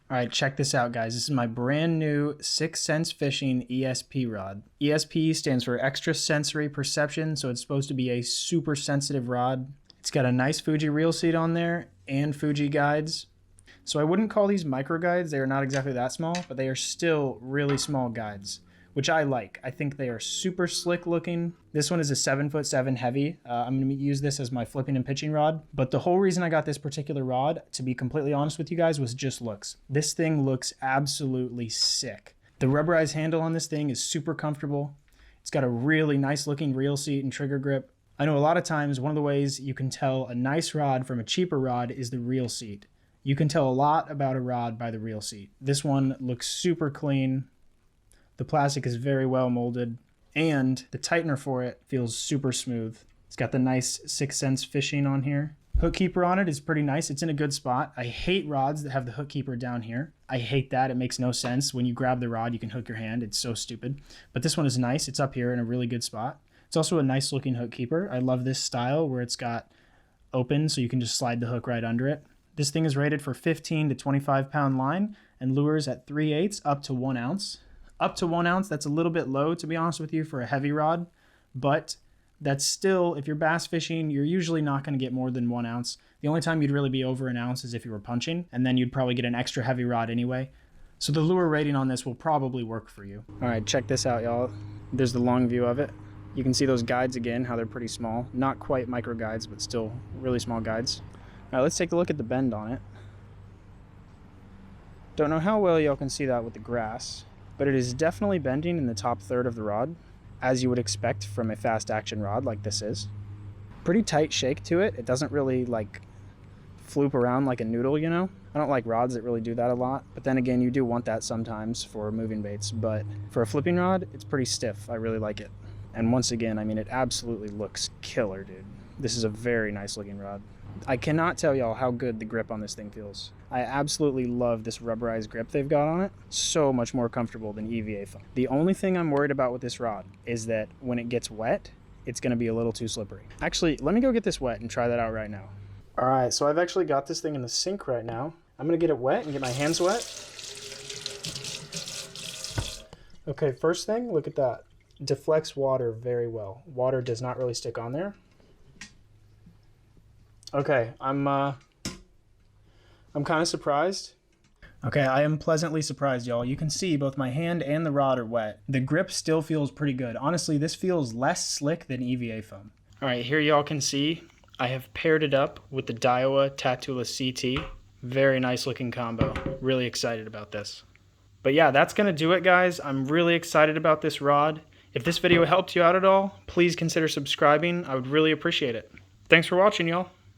All right, check this out, guys. This is my brand new Sense Fishing ESP rod. ESP stands for Extra Sensory Perception, so it's supposed to be a super sensitive rod. It's got a nice Fuji reel seat on there and Fuji guides. So I wouldn't call these micro guides. They are not exactly that small, but they are still really small guides, which I like. I think they are super slick looking. This one is a 7'7" heavy. I'm gonna use this as my flipping and pitching rod. But the whole reason I got this particular rod, to be completely honest with you guys, was just looks. This thing looks absolutely sick. The rubberized handle on this thing is super comfortable. It's got a really nice looking reel seat and trigger grip. I know a lot of times one of the ways you can tell a nice rod from a cheaper rod is the reel seat. You can tell a lot about a rod by the reel seat. This one looks super clean. The plastic is very well molded, and the tightener for it feels super smooth. It's got the nice Sense Fishing on here. Hook keeper on it is pretty nice. It's in a good spot. I hate rods that have the hook keeper down here. I hate that. It makes no sense. When you grab the rod, you can hook your hand. It's so stupid. But this one is nice. It's up here in a really good spot. It's also a nice looking hook keeper. I love this style where it's got open so you can just slide the hook right under it. This thing is rated for 15 to 25 pound line and lures at 3/8 up to 1 ounce. Up to 1 ounce, that's a little bit low, to be honest with you, for a heavy rod, but that's still, if you're bass fishing, you're usually not going to get more than 1 ounce. The only time you'd really be over 1 ounce is if you were punching, and then you'd probably get an extra heavy rod anyway. So the lure rating on this will probably work for you. All right, check this out, y'all. There's the long view of it. You can see those guides again, how they're pretty small. Not quite micro guides, but still really small guides. All right, let's take a look at the bend on it. Don't know how well y'all can see that with the grass, but it is definitely bending in the top third of the rod, as you would expect from a fast action rod like this is. Pretty tight shake to it. It doesn't really like floop around like a noodle, you know? I don't like rods that really do that a lot, but then again, you do want that sometimes for moving baits, but for a flipping rod, it's pretty stiff. I really like it. And once again, I mean, it absolutely looks killer, dude. This is a very nice looking rod. I cannot tell y'all how good the grip on this thing feels. I absolutely love this rubberized grip they've got on it. So much more comfortable than EVA foam. The only thing I'm worried about with this rod is that when it gets wet, it's gonna be a little too slippery. Actually, let me go get this wet and try that out right now. All right, so I've actually got this thing in the sink right now. I'm gonna get it wet and get my hands wet. Okay, first thing, look at that. Deflects water very well. Water does not really stick on there. Okay, I'm kind of surprised. Okay, I am pleasantly surprised, y'all. You can see both my hand and the rod are wet. The grip still feels pretty good. Honestly, this feels less slick than EVA foam. All right, here y'all can see I have paired it up with the Daiwa Tatula CT. Very nice looking combo. Really excited about this. But yeah, that's gonna do it, guys. I'm really excited about this rod. If this video helped you out at all, please consider subscribing. I would really appreciate it. Thanks for watching, y'all.